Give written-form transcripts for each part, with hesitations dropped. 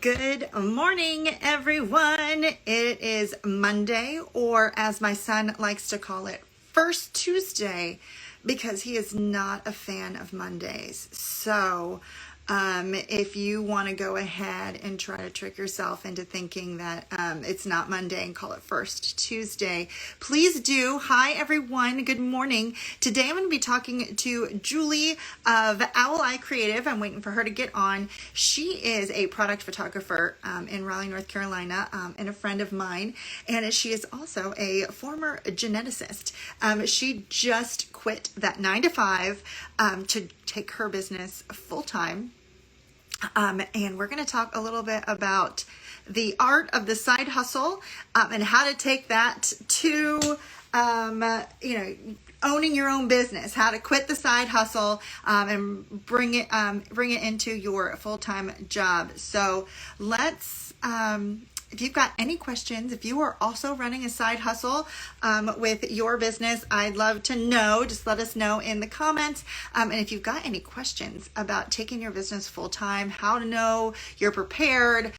Good morning, everyone. It is Monday, or as my son likes to call it, First Tuesday, because he is not a fan of Mondays. So, if you want to go ahead and try to trick yourself into thinking that it's not Monday and call it First Tuesday, please do. Hi, everyone. Good morning. Today I'm going to be talking to Julie of Owl Eye Creative. I'm waiting for her to get on. She is a product photographer in Raleigh, North Carolina, and a friend of mine. And she is also a former geneticist. She just quit that 9 to 5 to take her business full time. And we're going to talk a little bit about the art of the side hustle and how to take that to, owning your own business, how to quit the side hustle and bring it into your full-time job. So let's, if you've got any questions, if you are also running a side hustle with your business, I'd love to know. Just let us know in the comments. And if you've got any questions about taking your business full time, how to know you're prepared,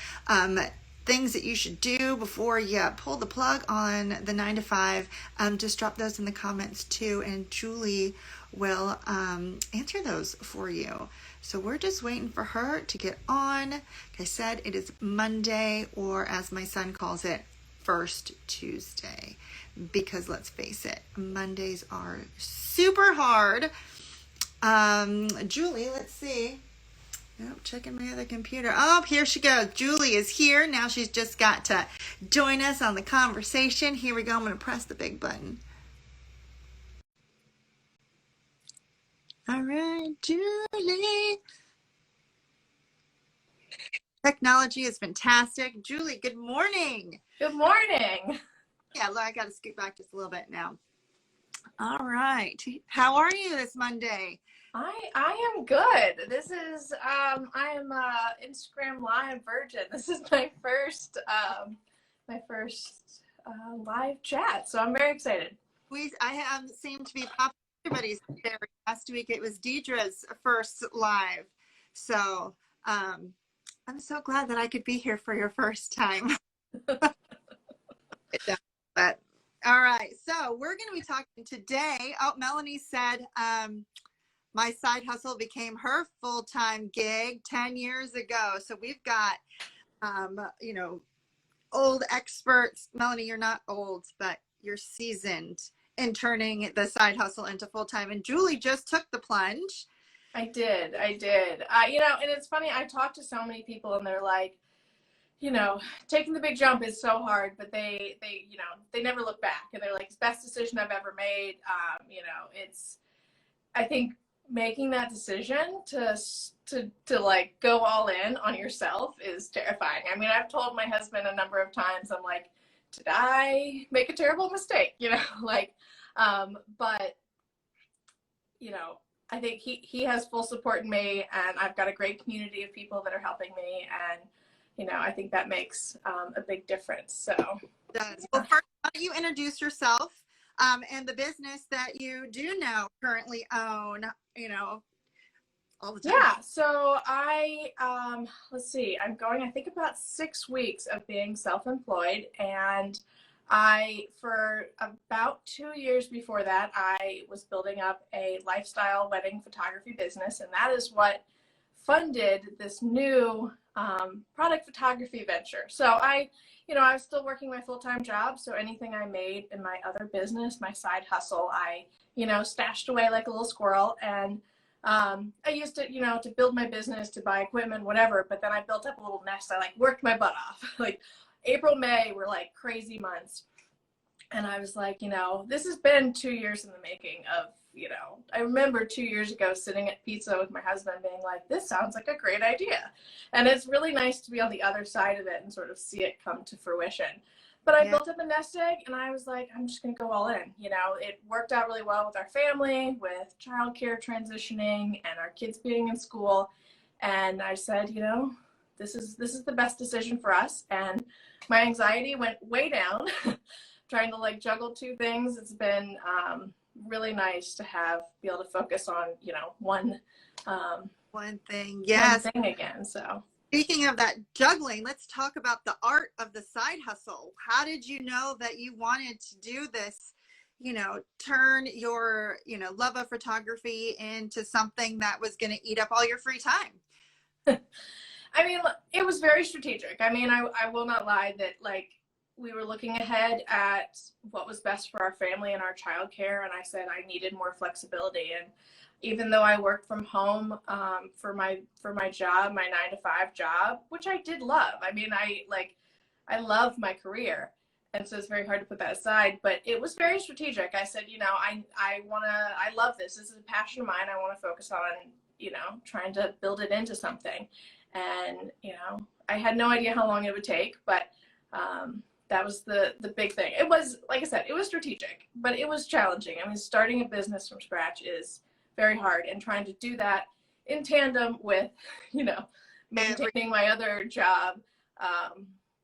things that you should do before you pull the plug on the 9 to 5, just drop those in the comments too, and Julie will answer those for you. So we're just waiting for her to get on. Like I said, it is Monday, or as my son calls it, First Tuesday, because let's face it, Mondays are super hard. Julie, let's see. Oh, checking my other computer. Oh, here she goes. Julie is here. Now she's just got to join us on the conversation. Here we go. I'm going to press the big button. All right, Julie. Technology is fantastic. Julie, good morning. Good morning. Yeah, look, I got to scoot back just a little bit now. All right. How are you this Monday? I am good. This is I am Instagram Live virgin. This is my first live chat, so I'm very excited. I have seemed to be popping everybody's there. Last week it was Deidre's first live, so I'm so glad that I could be here for your first time. But all right, so we're going to be talking today. Oh, Melanie said my side hustle became her full-time gig 10 years ago. So we've got, old experts. Melanie, you're not old, but you're seasoned in turning the side hustle into full-time. And Julie just took the plunge. I did. And it's funny, I talked to so many people and they're like, taking the big jump is so hard, but they never look back, and they're like, it's the best decision I've ever made. I think making that decision to like go all in on yourself is terrifying. I mean, I've told my husband a number of times, I'm like, did I make a terrible mistake? But I think he has full support in me, and I've got a great community of people that are helping me, and I think that makes a big difference. So well, first, why don't you introduce yourself and the business that you do now currently own, all the time. Yeah, so let's see, I'm going, I think, about 6 weeks of being self-employed, and for about 2 years before that, I was building up a lifestyle wedding photography business, and that is what funded this new product photography venture. So I was still working my full-time job, so anything I made in my other business, my side hustle, I stashed away like a little squirrel. And I used it, to build my business, to buy equipment, whatever. But then I built up a little nest. I worked my butt off. Like April, May were like crazy months. And I was like, this has been 2 years in the making of, I remember 2 years ago sitting at pizza with my husband being like, this sounds like a great idea. And it's really nice to be on the other side of it and sort of see it come to fruition. But I built up a nest egg, and I was like, I'm just going to go all in. It worked out really well with our family, with childcare transitioning and our kids being in school. And I said, this is the best decision for us. And my anxiety went way down trying to juggle two things. It's been really nice to be able to focus on, one thing. Yes. One thing again. So Speaking of that juggling, let's talk about the art of the side hustle. How did you know that you wanted to do this? Turn your, love of photography into something that was going to eat up all your free time. I mean, it was very strategic. I mean, I will not lie that like we were looking ahead at what was best for our family and our childcare, and I said I needed more flexibility. And even though I worked from home for my job, my 9 to 5 job, which I did love. I mean, I love my career, and so it's very hard to put that aside. But it was very strategic. I said, I love this. This is a passion of mine. I want to focus on trying to build it into something. And I had no idea how long it would take, but that was the big thing. It was, like I said, it was strategic, but it was challenging. I mean, starting a business from scratch is very hard, and trying to do that in tandem with maintaining my other job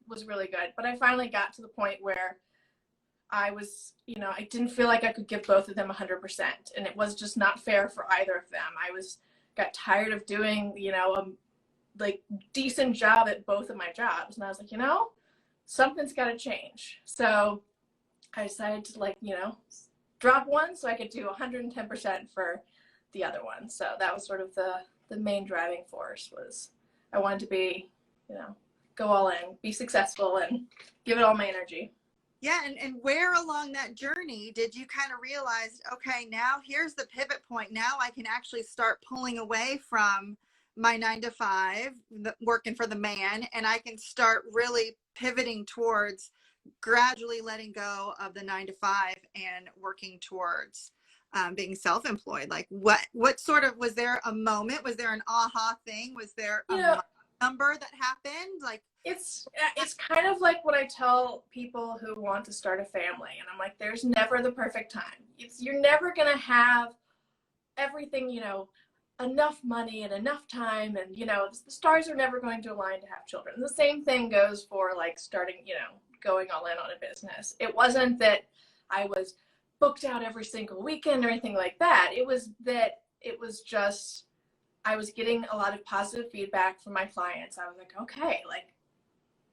was really good. But I finally got to the point where I was, I didn't feel like I could give both of them 100%, and it was just not fair for either of them. Got tired of doing, like decent job at both of my jobs. And I was like, something's got to change. So I decided to drop one so I could do 110% for the other one. So that was sort of the main driving force. Was I wanted to be, go all in, be successful, and give it all my energy. Yeah. And where along that journey did you kind of realize, okay, now here's the pivot point. Now I can actually start pulling away from my 9 to 5, working for the man, and I can start really pivoting towards gradually letting go of the 9 to 5 and working towards being self-employed? Like what sort of, was there a moment? Was there an aha thing? Was there a number that happened? Like, it's kind of like what I tell people who want to start a family. And I'm like, there's never the perfect time. You're never going to have everything, enough money and enough time. And, the stars are never going to align to have children. The same thing goes for like starting, going all in on a business. It wasn't that I was booked out every single weekend or anything like that. It was just, I was getting a lot of positive feedback from my clients. I was like, okay, like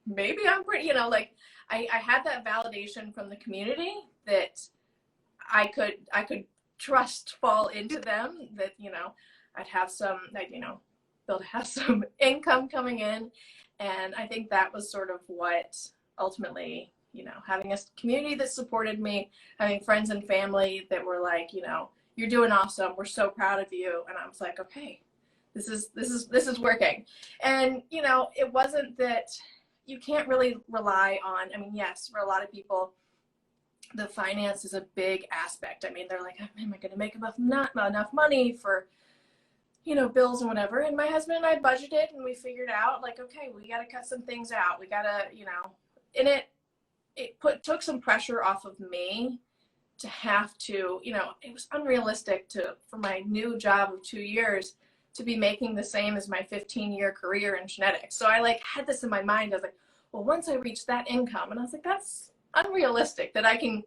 maybe I'm pretty, I had that validation from the community that I could trust fall into them, that, I'd have some, they'll have some income coming in. And I think that was sort of what ultimately, having a community that supported me, having friends and family that were like, you're doing awesome. We're so proud of you. And I was like, okay, this is working. And, it wasn't that you can't really rely on, I mean, yes, for a lot of people, the finance is a big aspect. I mean, they're like, am I going to make not enough money for, bills and whatever. And my husband and I budgeted, and we figured out like, okay, we got to cut some things out. We got to, and it took some pressure off of me to have to, it was unrealistic for my new job of 2 years to be making the same as my 15-year career in genetics. So I had this in my mind. I was like, well, once I reach that income, and I was like, that's unrealistic that I can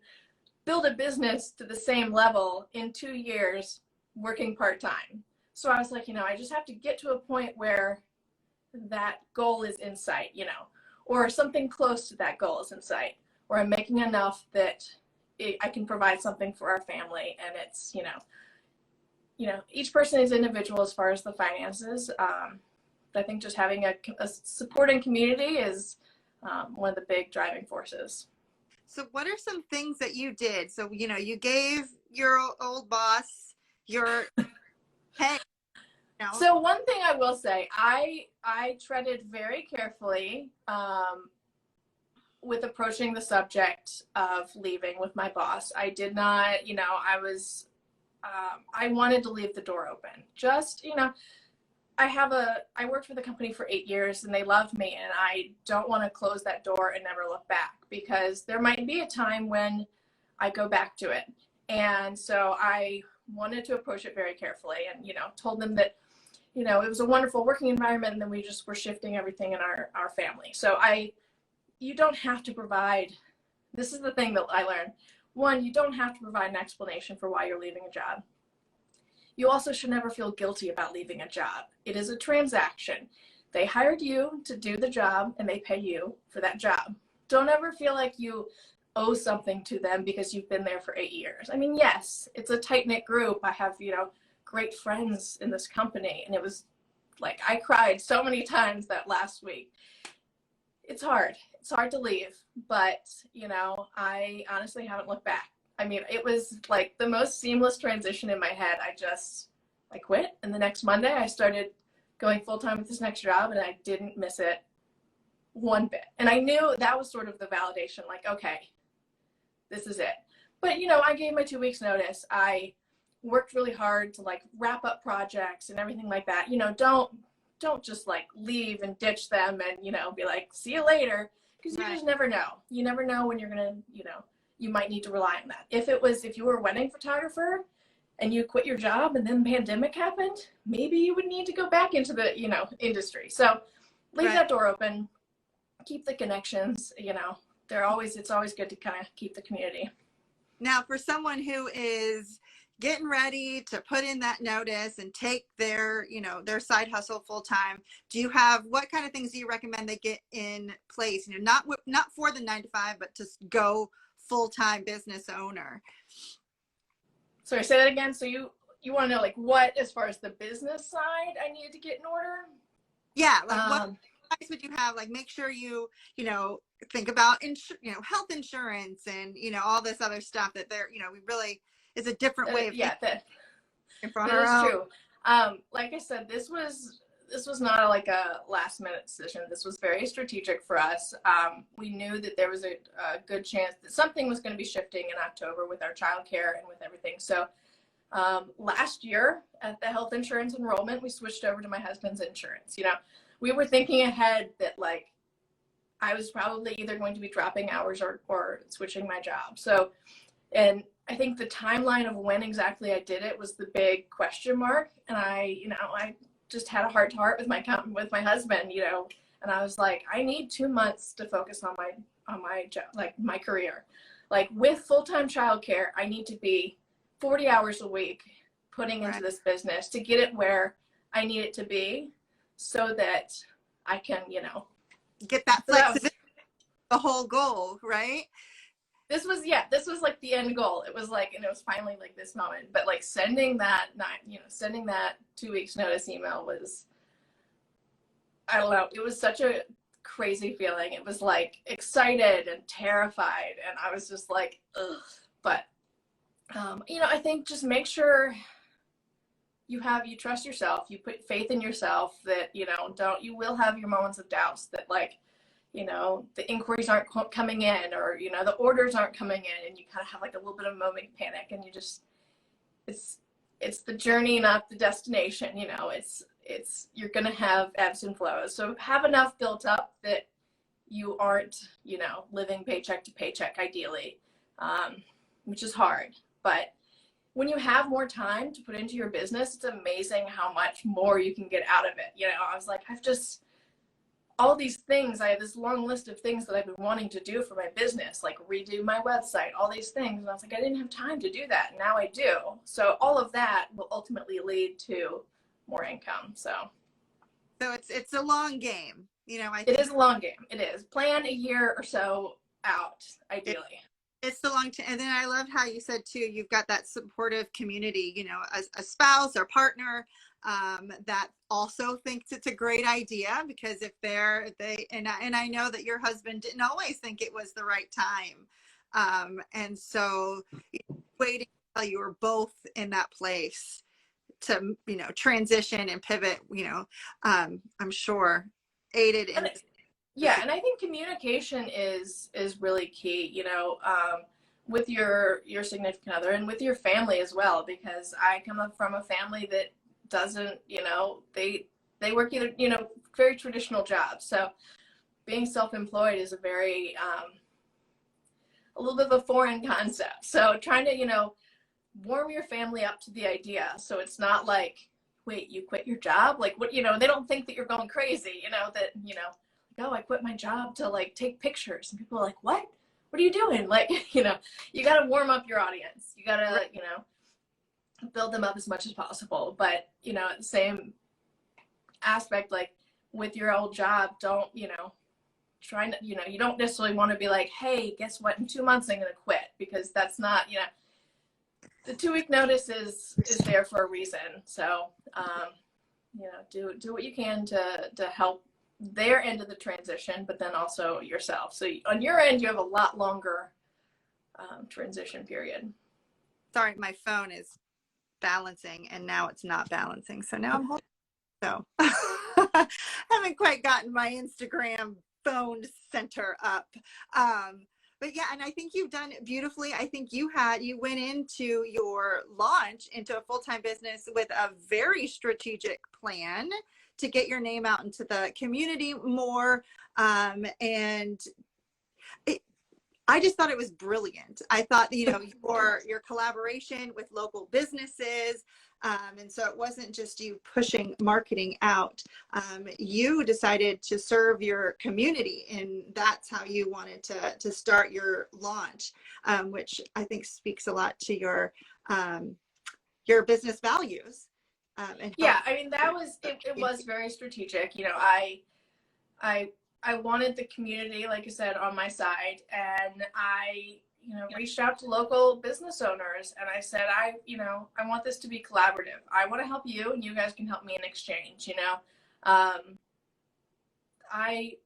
build a business to the same level in 2 years working part-time. So I was like, I just have to get to a point where that goal is in sight, or something close to that goal is in sight, where I'm making enough that I can provide something for our family. And it's, each person is individual as far as the finances. But I think just having a supporting community is one of the big driving forces. So what are some things that you did? So, you gave your old boss your pay. So one thing I will say, I treaded very carefully with approaching the subject of leaving with my boss. I did not, I wanted to leave the door open. Just, I worked for the company for 8 years, and they loved me, and I don't want to close that door and never look back, because there might be a time when I go back to it. And so I wanted to approach it very carefully, and, told them that, it was a wonderful working environment, and then we just were shifting everything in our family. So you don't have to provide, this is the thing that I learned. One, you don't have to provide an explanation for why you're leaving a job. You also should never feel guilty about leaving a job. It is a transaction they hired you to do the job and they pay you for that job. Don't ever feel like you owe something to them because you've been there for 8 years. I mean, yes, it's a tight-knit group. I have, great friends in this company, and it was like I cried so many times that last week. It's hard. It's hard to leave, but I honestly haven't looked back. I mean, it was like the most seamless transition in my head. I quit, and the next Monday I started going full-time with this next job, and I didn't miss it one bit. And I knew that was sort of the validation, like, okay, this is it. But I gave my 2 weeks notice. I worked really hard to like wrap up projects and everything like that. Don't just like leave and ditch them and be like, see you later, because you just never know. You never know when you're gonna, you might need to rely on that. If you were a wedding photographer and you quit your job and then the pandemic happened, maybe you would need to go back into the industry. So leave that door open, keep the connections. It's always good to kind of keep the community. Now, for someone who is getting ready to put in that notice and take their side hustle full time, what kind of things do you recommend they get in place? Not for the 9 to 5, but to go full time business owner. Sorry, say that again. So you want to know like what, as far as the business side, I needed to get in order? Yeah, like what advice would you have? Like, make sure you think about health insurance and all this other stuff that we really is a different way of that is true. Like I said, this was not like a last minute decision. This was very strategic for us. We knew that there was a good chance that something was going to be shifting in October with our childcare and with everything. So last year at the health insurance enrollment, we switched over to my husband's insurance. We were thinking ahead that like I was probably either going to be dropping hours or switching my job. So, and I think the timeline of when exactly I did it was the big question mark. And I just had a heart to heart with my husband, and I was like, I need 2 months to focus on my job, like my career. Like with full-time childcare, I need to be 40 hours a week putting into this business to get it where I need it to be so that I can, get that flexibility, the whole goal, right? This was like the end goal. It was like, and it was finally like this moment, but like sending that 2 weeks notice email was, I don't know, it was such a crazy feeling. It was like excited and terrified. And I was just like, ugh. But, I think just make sure you trust yourself, you put faith in yourself that, you will have your moments of doubts that like, the inquiries aren't coming in or, the orders aren't coming in, and you kind of have like a little bit of moment panic, and you just, it's the journey, not the destination. You're going to have ebbs and flows. So have enough built up that you aren't, living paycheck to paycheck ideally, which is hard. But when you have more time to put into your business, it's amazing how much more you can get out of it. I was like, all these things, I have this long list of things that I've been wanting to do for my business, like redo my website, all these things. And I was like, I didn't have time to do that. And now I do. So all of that will ultimately lead to more income. So it's a long game. It is a long game. It is. Plan a year or so out, ideally. It's the long term. And then I loved how you said too, you've got that supportive community, a spouse or partner that also thinks it's a great idea, because if and I know that your husband didn't always think it was the right time. And so waiting until you were both in that place to, transition and pivot, I'm sure aided in. Yeah, and I think communication is really key, with your significant other and with your family as well, because I come up from a family that doesn't, they work either, very traditional jobs. So being self-employed is a very, a little bit of a foreign concept. So trying to, warm your family up to the idea. So it's not like, wait, you quit your job? Like what, they don't think that you're going crazy, oh, I quit my job to like take pictures. And people are like, what are you doing? Like, you got to warm up your audience. You got to, build them up as much as possible. But, at the same aspect, like with your old job, don't, trying to, you don't necessarily want to be like, hey, guess what? In 2 months, I'm going to quit, because that's not, the 2-week notice is there for a reason. So, do what you can to help their end of the transition, but then also yourself. So on your end, you have a lot longer transition period. Sorry, my phone is balancing and now it's not balancing. So now I'm holding. So haven't quite gotten my Instagram phone center up. But yeah, and I think you've done it beautifully. I think you went into your launch into a full-time business with a very strategic plan to get your name out into the community more. And I just thought it was brilliant. I thought, your collaboration with local businesses, and so it wasn't just you pushing marketing out. You decided to serve your community, and that's how you wanted to start your launch, which I think speaks a lot to your business values. Yeah, I mean, it was very strategic. I wanted the community, like I said, on my side, and I, reached out to local business owners, and I said, I want this to be collaborative. I want to help you, and you guys can help me in exchange. I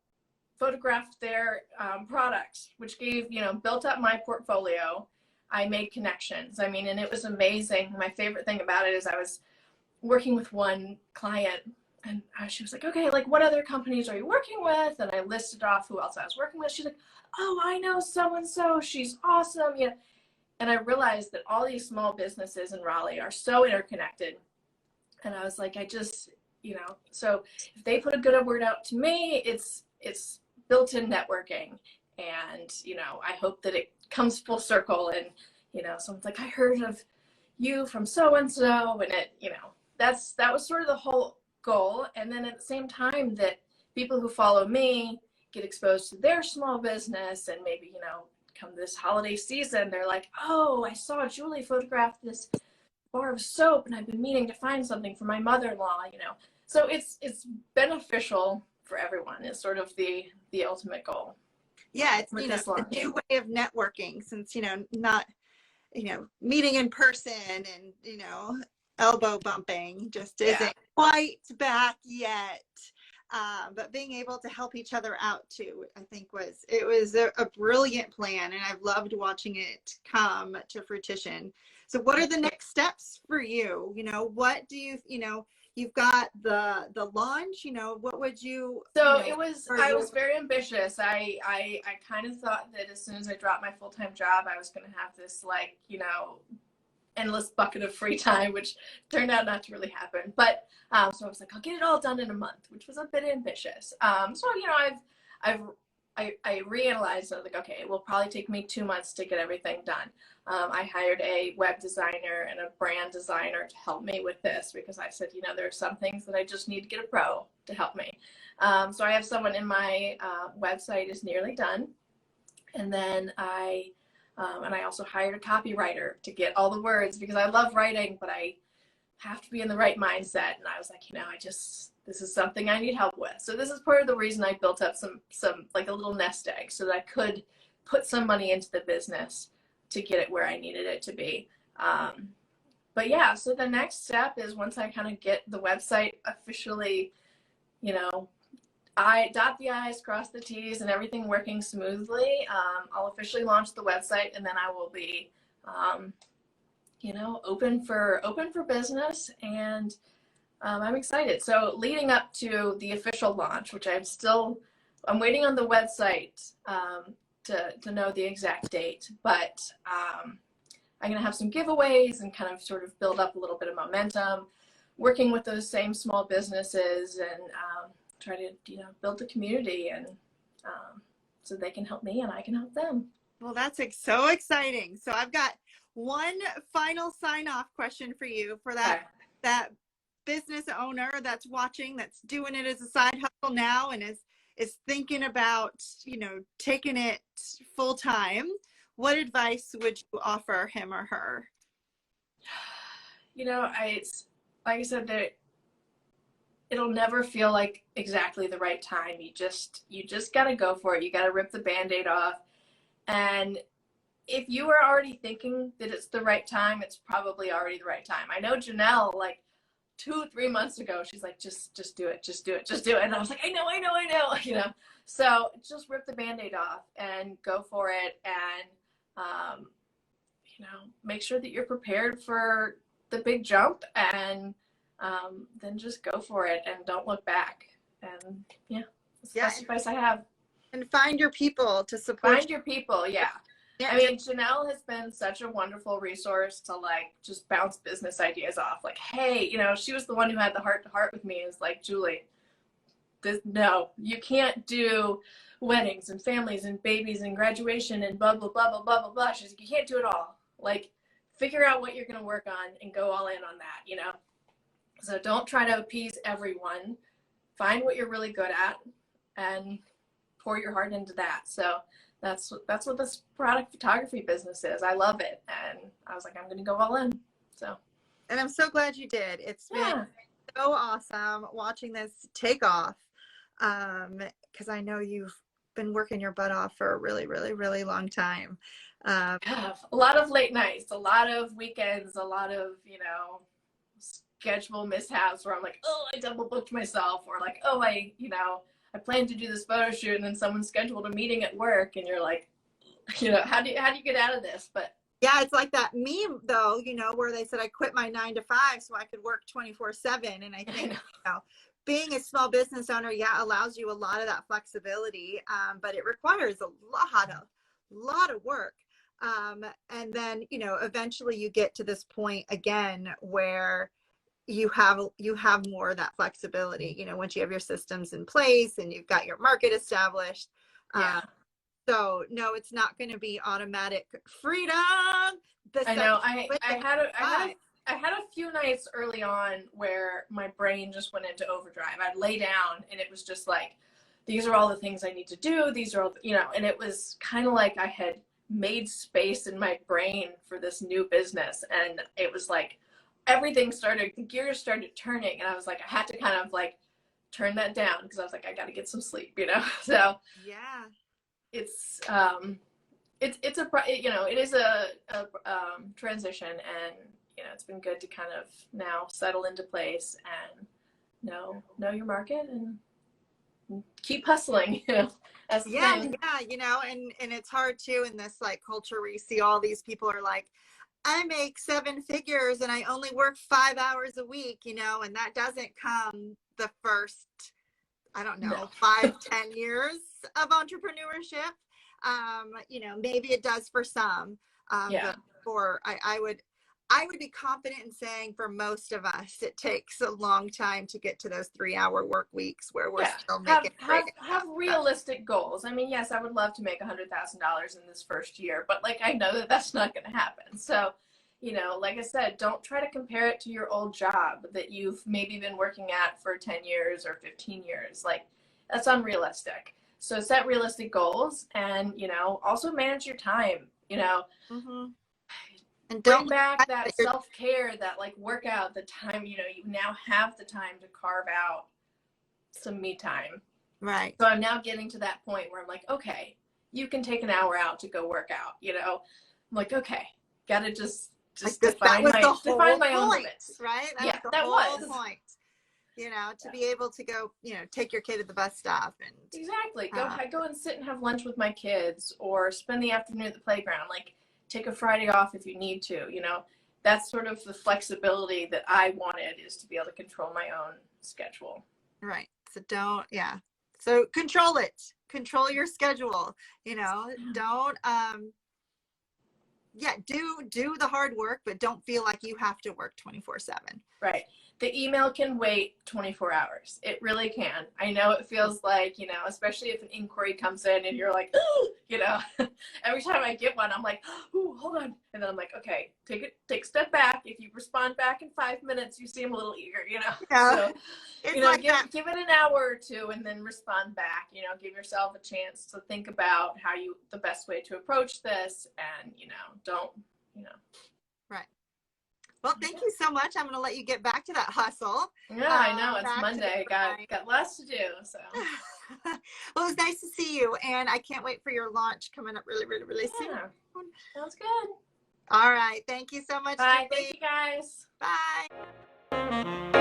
photographed their products, which built up my portfolio. I made connections. I mean, and it was amazing. My favorite thing about it is I was working with one client, and she was like, okay, like, what other companies are you working with? And I listed off who else I was working with. She's like, oh, I know so-and-so. She's awesome. And I realized that all these small businesses in Raleigh are so interconnected. And I was like, so if they put a good word out to me, it's built-in networking. And, I hope that it comes full circle. And, someone's like, I heard of you from so-and-so. And it, that was sort of the whole goal. And then at the same time, that people who follow me get exposed to their small business, and maybe, come this holiday season, they're like, oh, I saw Julie photograph this bar of soap, and I've been meaning to find something for my mother-in-law, So it's beneficial for everyone is sort of the ultimate goal. Yeah, it's, a new way of networking, since, not, meeting in person and, elbow bumping just isn't quite back yet. But being able to help each other out too, I think it was a brilliant plan, and I've loved watching it come to fruition. So what are the next steps for you? What do you've got the launch, what would you? So I was very ambitious. I kind of thought that as soon as I dropped my full-time job, I was going to have this, like, endless bucket of free time, which turned out not to really happen. But so I was like, I'll get it all done in a month, which was a bit ambitious. So I reanalyzed. I was like, okay, it will probably take me 2 months to get everything done. I hired a web designer and a brand designer to help me with this, because I said, there are some things that I just need to get a pro to help me. So I have someone in my website is nearly done, and then I also hired a copywriter to get all the words, because I love writing, but I have to be in the right mindset. And I was like, this is something I need help with. So this is part of the reason I built up some like a little nest egg, so that I could put some money into the business to get it where I needed it to be. But yeah, so the next step is, once I kind of get the website officially, I dot the I's, cross the T's, and everything working smoothly, I'll officially launch the website, and then I will be, open for business, and I'm excited. So leading up to the official launch, which I'm waiting on the website to know the exact date, but I'm going to have some giveaways and kind of sort of build up a little bit of momentum, working with those same small businesses, and try to build a community, and so they can help me and I can help them. Well, that's so exciting. So I've got one final sign-off question for you, for that business owner that's watching, that's doing it as a side hustle now, and is thinking about taking it full time. What advice would you offer him or her? It's like I said, that it'll never feel like exactly the right time. You just got to go for it. You got to rip the Band-Aid off. And if you are already thinking that it's the right time, it's probably already the right time. I know Janelle, like 2-3 months ago, she's like, just do it, just do it, just do it. And I was like, I know, you know. So just rip the Band-Aid off and go for it. And you know, make sure that you're prepared for the big jump, and then just go for it and don't look back. And yeah, that's the best advice I have. And find your people to support. Find your people, yeah. I mean, Janelle has been such a wonderful resource to like just bounce business ideas off. Like, hey, you know, she was the one who had the heart to heart with me. Is like, Julie, no, you can't do weddings and families and babies and graduation and blah, blah, blah, blah, blah, blah, blah. She's like, you can't do it all. Like, figure out what you're going to work on and go all in on that, you know? So don't try to appease everyone. Find what you're really good at and pour your heart into that. So that's what this product photography business is. I love it. And I was like, I'm going to go all in. So. And I'm so glad you did. It's been so awesome watching this take off. Because I know you've been working your butt off for a really, really, really long time. A lot of late nights, a lot of weekends, a lot of, you know, schedule mishaps where I'm like, oh, I double booked myself, or like, oh, I planned to do this photo shoot and then someone scheduled a meeting at work, and you're like, you know, how do you get out of this? But yeah, it's like that meme though, you know, where they said I quit my 9 to 5 so I could work 24/7. And I think, you know, being a small business owner, allows you a lot of that flexibility, but it requires a lot of work. And then, you know, eventually you get to this point again where you have more of that flexibility, you know, once you have your systems in place and you've got your market established. So no, it's not going to be automatic freedom. I know. I had a few nights early on where my brain just went into overdrive. I'd lay down and it was just like, these are all the things I need to do. These are all, you know, and it was kind of like I had made space in my brain for this new business. And it was like, the gears started turning. And I was like, I had to kind of like turn that down because I was like, I got to get some sleep, you know? So yeah, it's you know, it is a transition, and you know, it's been good to kind of now settle into place and know your market and keep hustling, you know. That's the thing. you know, and it's hard too in this like culture where you see all these people are like, I make 7 figures and I only work 5 hours a week, you know, and that doesn't come the first, I don't know, 5-10 years of entrepreneurship. You know, maybe it does for some. But for I would be confident in saying for most of us, it takes a long time to get to those 3-hour work weeks where we're still making have realistic goals. I mean, yes, I would love to make $100,000 in this first year, but like, I know that that's not going to happen. So, you know, like I said, don't try to compare it to your old job that you've maybe been working at for 10 years or 15 years. Like, that's unrealistic. So set realistic goals, and, you know, also manage your time, you know. And bring back that self-care, that like workout, the time, you know, you now have the time to carve out some me time. Right. So I'm now getting to that point where I'm like, okay, you can take an hour out to go work out, you know. I'm like, okay, gotta just like define my own limits. Right? That was point. You know, to be able to go, you know, take your kid to the bus stop and exactly go and sit and have lunch with my kids, or spend the afternoon at the playground. Like, take a Friday off if you need to, you know. That's sort of the flexibility that I wanted, is to be able to control my own schedule. Right. So control it. Control your schedule, you know. Don't do the hard work, but don't feel like you have to work 24/7. Right. The email can wait 24 hours. It really can. I know it feels like, you know, especially if an inquiry comes in and you're like, oh, you know, every time I get one, I'm like, oh, hold on. And then I'm like, okay, take a step back. If you respond back in 5 minutes, you seem a little eager, you know. So, you know, like give it an hour or two and then respond back. You know, give yourself a chance to think about the best way to approach this, and, you know, don't, you know. Right. Well, thank you so much. I'm going to let you get back to that hustle. Yeah, I know. It's Back to the Monday. Got less to do. So. Well, it was nice to see you, and I can't wait for your launch coming up really, really, really soon. Yeah, sounds good. All right. Thank you so much, Bye. Julie. Thank you, guys. Bye.